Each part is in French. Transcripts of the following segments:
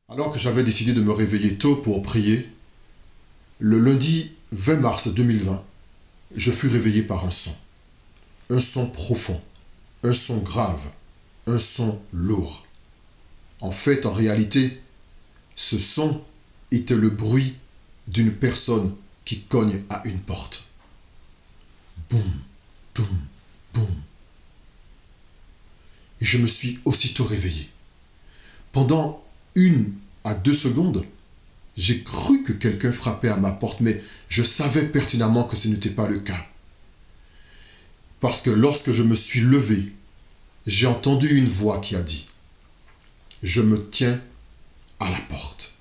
Alors que j'avais décidé de me réveiller tôt pour prier, le lundi 20 mars 2020, je fus réveillé par un son. Un son profond, un son grave, un son lourd. En fait, en réalité, ce son était le bruit d'une personne qui cogne à une porte. Boum, boum, boum. Et je me suis aussitôt réveillé. Pendant 1 à 2 secondes, j'ai cru que quelqu'un frappait à ma porte, mais je savais pertinemment que ce n'était pas le cas. Parce que lorsque je me suis levé, j'ai entendu une voix qui a dit « Je me tiens à la porte ».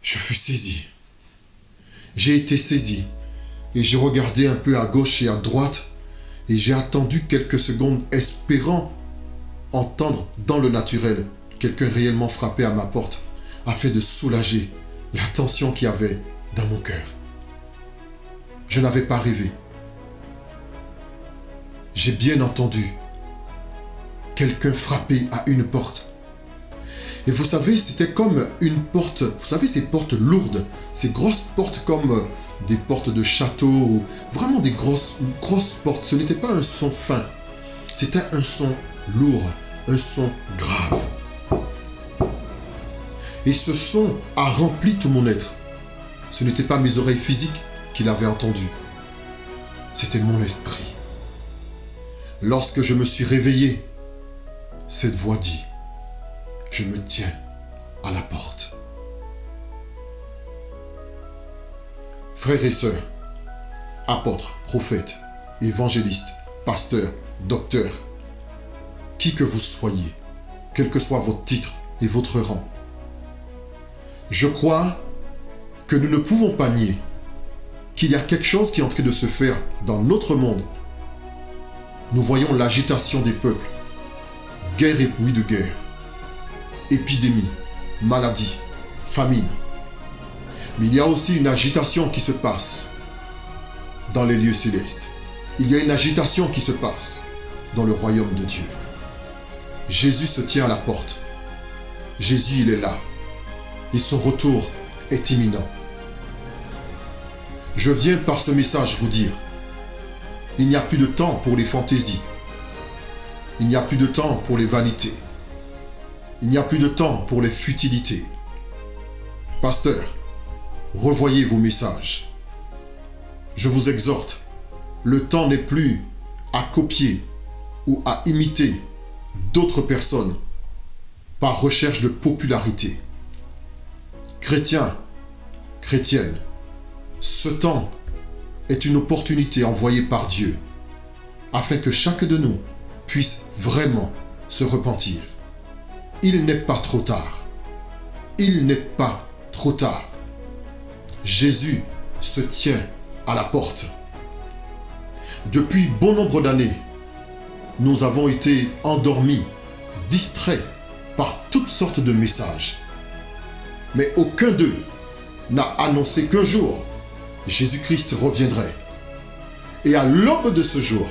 Je fus saisi. J'ai été saisi et j'ai regardé un peu à gauche et à droite et j'ai attendu quelques secondes espérant entendre dans le naturel quelqu'un réellement frapper à ma porte afin de soulager la tension qu'il y avait dans mon cœur. Je n'avais pas rêvé. J'ai bien entendu quelqu'un frapper à une porte. Et vous savez, c'était comme une porte, vous savez ces portes lourdes, ces grosses portes comme des portes de château, vraiment des grosses portes. Ce n'était pas un son fin, c'était un son lourd, un son grave. Et ce son a rempli tout mon être. Ce n'était pas mes oreilles physiques qui l'avaient entendu, c'était mon esprit. Lorsque je me suis réveillé, cette voix dit « Je me tiens à la porte ». Frères et sœurs, apôtres, prophètes, évangélistes, pasteurs, docteurs, qui que vous soyez, quel que soit votre titre et votre rang, je crois que nous ne pouvons pas nier qu'il y a quelque chose qui est en train de se faire dans notre monde. Nous voyons l'agitation des peuples, guerre et bruit de guerre, épidémie, maladie, famine. Mais il y a aussi une agitation qui se passe dans les lieux célestes. Il y a une agitation qui se passe dans le royaume de Dieu. Jésus se tient à la porte. Jésus, il est là. Et son retour est imminent. Je viens par ce message vous dire, il n'y a plus de temps pour les fantaisies. Il n'y a plus de temps pour les vanités. Il n'y a plus de temps pour les futilités. Pasteur, revoyez vos messages. Je vous exhorte, le temps n'est plus à copier ou à imiter d'autres personnes par recherche de popularité. Chrétiens, chrétiennes, ce temps est une opportunité envoyée par Dieu afin que chacun de nous puisse vraiment se repentir. Il n'est pas trop tard. Il n'est pas trop tard. Jésus se tient à la porte. Depuis bon nombre d'années, nous avons été endormis, distraits par toutes sortes de messages. Mais aucun d'eux n'a annoncé qu'un jour, Jésus-Christ reviendrait. Et à l'aube de ce jour,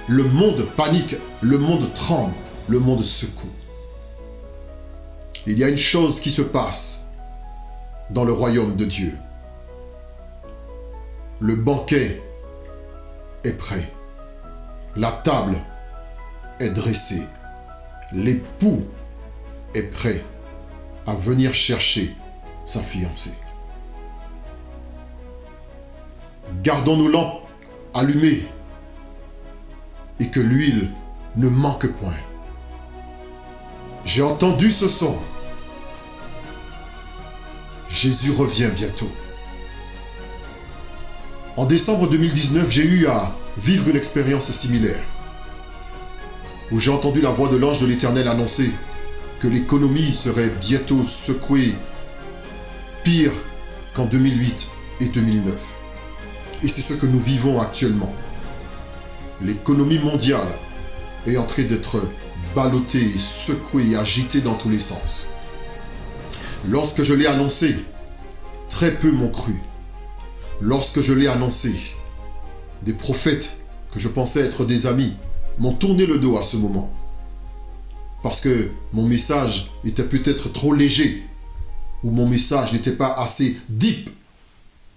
le monde panique, le monde tremble, le monde secoue. Il y a une chose qui se passe dans le royaume de Dieu. Le banquet est prêt. La table est dressée. L'époux est prêt à venir chercher sa fiancée. Gardons nos lampes allumées et que l'huile ne manque point. J'ai entendu ce son. Jésus revient bientôt. En décembre 2019, j'ai eu à vivre une expérience similaire, où j'ai entendu la voix de l'ange de l'Éternel annoncer que l'économie serait bientôt secouée, pire qu'en 2008 et 2009. Et c'est ce que nous vivons actuellement. L'économie mondiale est en train d'être ballottée, secouée et agitée dans tous les sens. Lorsque je l'ai annoncé, très peu m'ont cru. Lorsque je l'ai annoncé, des prophètes que je pensais être des amis m'ont tourné le dos à ce moment. Parce que mon message était peut-être trop léger, ou mon message n'était pas assez deep,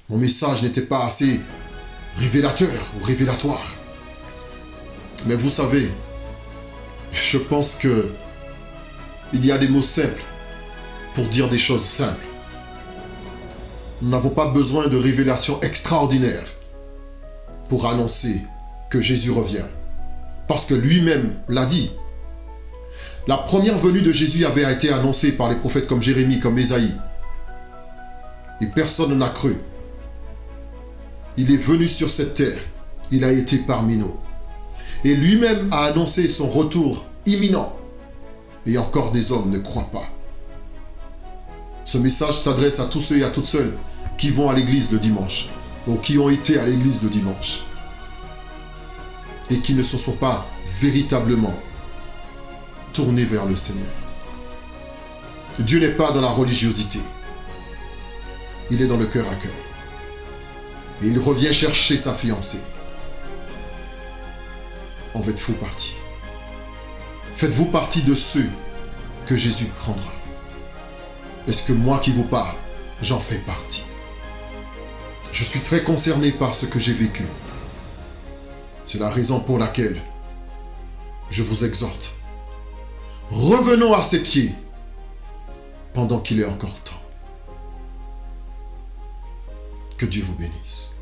mon message n'était pas assez révélateur ou révélatoire. Mais vous savez, je pense que il y a des mots simples pour dire des choses simples. Nous n'avons pas besoin de révélations extraordinaires pour annoncer que Jésus revient. Parce que lui-même l'a dit. La première venue de Jésus avait été annoncée par les prophètes comme Jérémie, comme Ésaïe. Et personne n'a cru. Il est venu sur cette terre. Il a été parmi nous. Et lui-même a annoncé son retour imminent. Et encore des hommes ne croient pas. Ce message s'adresse à tous ceux et à toutes celles qui vont à l'église le dimanche, ou qui ont été à l'église le dimanche, et qui ne se sont pas véritablement tournés vers le Seigneur. Dieu n'est pas dans la religiosité. Il est dans le cœur à cœur. Et il revient chercher sa fiancée. En faites-vous partie. Faites-vous partie de ceux que Jésus prendra. Est-ce que moi qui vous parle, j'en fais partie? Je suis très concerné par ce que j'ai vécu. C'est la raison pour laquelle je vous exhorte. Revenons à ses pieds pendant qu'il est encore temps. Que Dieu vous bénisse.